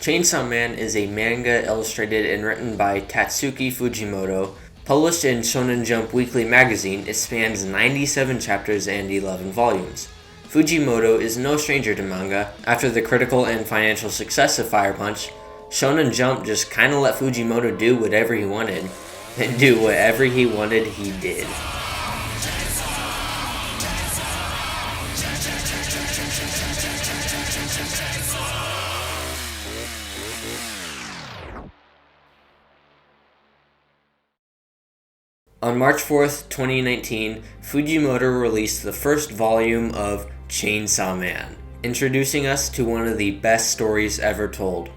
Chainsaw Man is a manga illustrated and written by Tatsuki Fujimoto. Published in Shonen Jump Weekly Magazine, it spans 97 chapters and 11 volumes. Fujimoto is no stranger to manga. After the critical and financial success of Fire Punch, Shonen Jump just kinda let Fujimoto do whatever he wanted. And do whatever he wanted, he did. On March 4th, 2019, Fujimoto released the first volume of Chainsaw Man, introducing us to one of the best stories ever told.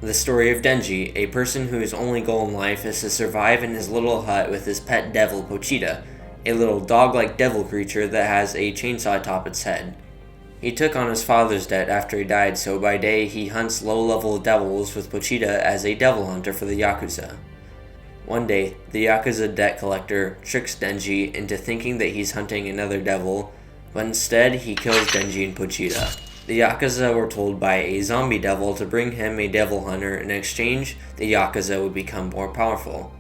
The story of Denji, a person whose only goal in life is to survive in his little hut with his pet devil Pochita, a little dog-like devil creature that has a chainsaw atop its head. He took on his father's debt after he died, so by day he hunts low-level devils with Pochita as a devil hunter for the Yakuza. One day, the Yakuza debt collector tricks Denji into thinking that he's hunting another devil, but instead he kills Denji and Pochita. The Yakuza were told by a zombie devil to bring him a devil hunter. In exchange, the Yakuza would become more powerful.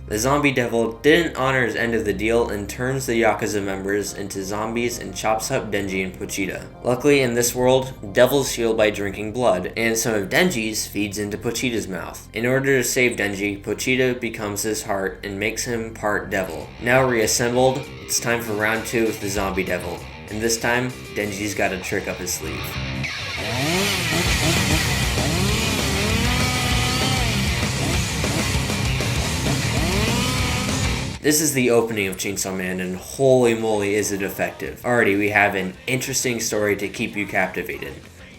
The zombie devil didn't honor his end of the deal and turns the Yakuza members into zombies and chops up Denji and Pochita. Luckily, in this world, devils heal by drinking blood, and some of Denji's feeds into Pochita's mouth. In order to save Denji, Pochita becomes his heart and makes him part devil. Now reassembled, it's time for round 2 with the zombie devil. And this time, Denji's got a trick up his sleeve. This is the opening of Chainsaw Man, and holy moly is it effective. Already we have an interesting story to keep you captivated.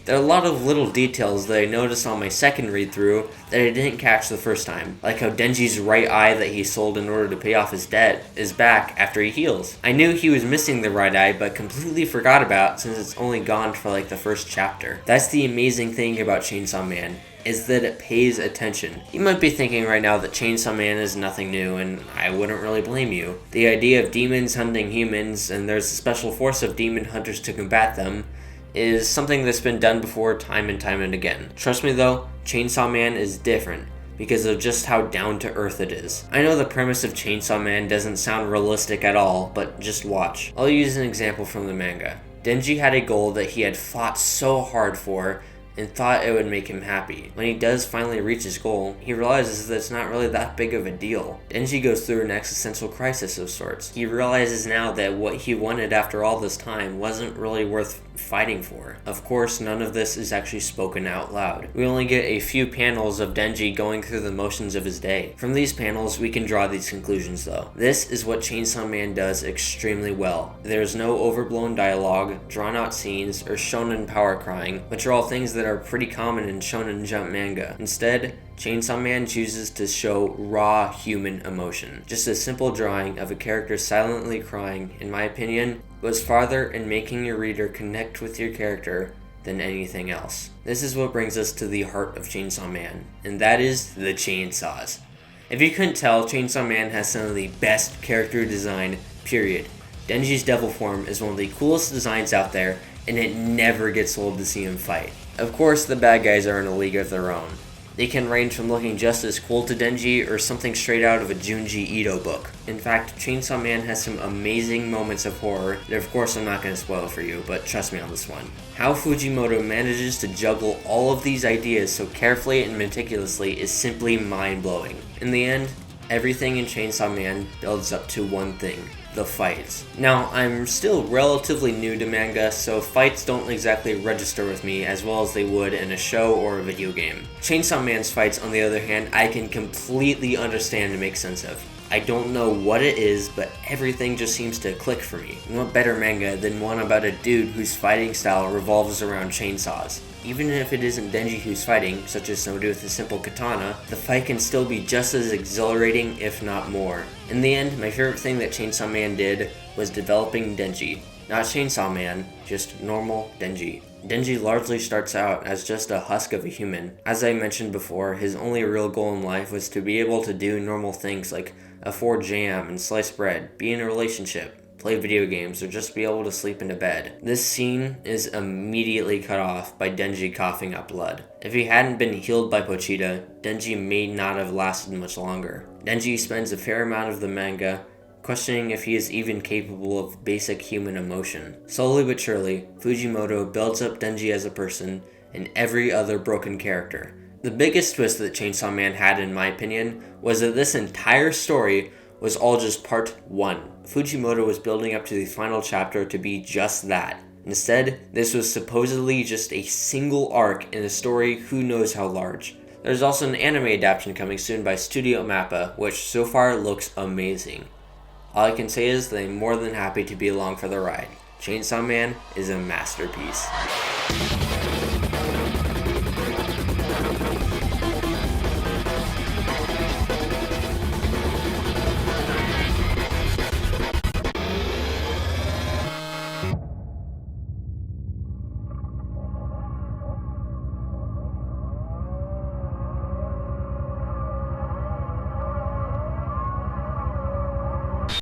There are a lot of little details that I noticed on my second read through that I didn't catch the first time, like how Denji's right eye that he sold in order to pay off his debt is back after he heals. I knew he was missing the right eye, but completely forgot about since it's only gone for like the first chapter. That's the amazing thing about Chainsaw Man, is that it pays attention. You might be thinking right now that Chainsaw Man is nothing new, and I wouldn't really blame you. The idea of demons hunting humans, and there's a special force of demon hunters to combat them, is something that's been done before time and again. Trust me though, Chainsaw Man is different because of just how down to earth it is. I know the premise of Chainsaw Man doesn't sound realistic at all, but just watch. I'll use an example from the manga. Denji had a goal that he had fought so hard for and thought it would make him happy. When he does finally reach his goal, he realizes that it's not really that big of a deal. Denji goes through an existential crisis of sorts. He realizes now that what he wanted after all this time wasn't really worth fighting for. Of course, none of this is actually spoken out loud. We only get a few panels of Denji going through the motions of his day. From these panels, we can draw these conclusions though. This is what Chainsaw Man does extremely well. There's no overblown dialogue, drawn out scenes, or shonen power crying, which are all things that are pretty common in Shonen Jump manga. Instead, Chainsaw Man chooses to show raw human emotion. Just a simple drawing of a character silently crying, in my opinion, goes farther in making your reader connect with your character than anything else. This is what brings us to the heart of Chainsaw Man, and that is the chainsaws. If you couldn't tell, Chainsaw Man has some of the best character design, period. Denji's devil form is one of the coolest designs out there, and it never gets old to see him fight. Of course, the bad guys are in a league of their own. They can range from looking just as cool to Denji or something straight out of a Junji Ito book. In fact, Chainsaw Man has some amazing moments of horror that of course I'm not going to spoil for you, but trust me on this one. How Fujimoto manages to juggle all of these ideas so carefully and meticulously is simply mind-blowing. In the end, everything in Chainsaw Man builds up to one thing: the fights. Now, I'm still relatively new to manga, so fights don't exactly register with me as well as they would in a show or a video game. Chainsaw Man's fights, on the other hand, I can completely understand and make sense of. I don't know what it is, but everything just seems to click for me. And what better manga than one about a dude whose fighting style revolves around chainsaws? Even if it isn't Denji who's fighting, such as somebody with a simple katana, the fight can still be just as exhilarating, if not more. In the end, my favorite thing that Chainsaw Man did was developing Denji. Not Chainsaw Man, just normal Denji. Denji largely starts out as just a husk of a human. As I mentioned before, his only real goal in life was to be able to do normal things like afford jam and sliced bread, be in a relationship, play video games, or just be able to sleep into bed. This scene is immediately cut off by Denji coughing up blood. If he hadn't been healed by Pochita, Denji may not have lasted much longer. Denji spends a fair amount of the manga questioning if he is even capable of basic human emotion. Slowly but surely, Fujimoto builds up Denji as a person and every other broken character. The biggest twist that Chainsaw Man had, in my opinion, was that this entire story was all just part 1. Fujimoto was building up to the final chapter to be just that. Instead, this was supposedly just a single arc in a story who knows how large. There's also an anime adaptation coming soon by Studio Mappa, which so far looks amazing. All I can say is that I'm more than happy to be along for the ride. Chainsaw Man is a masterpiece.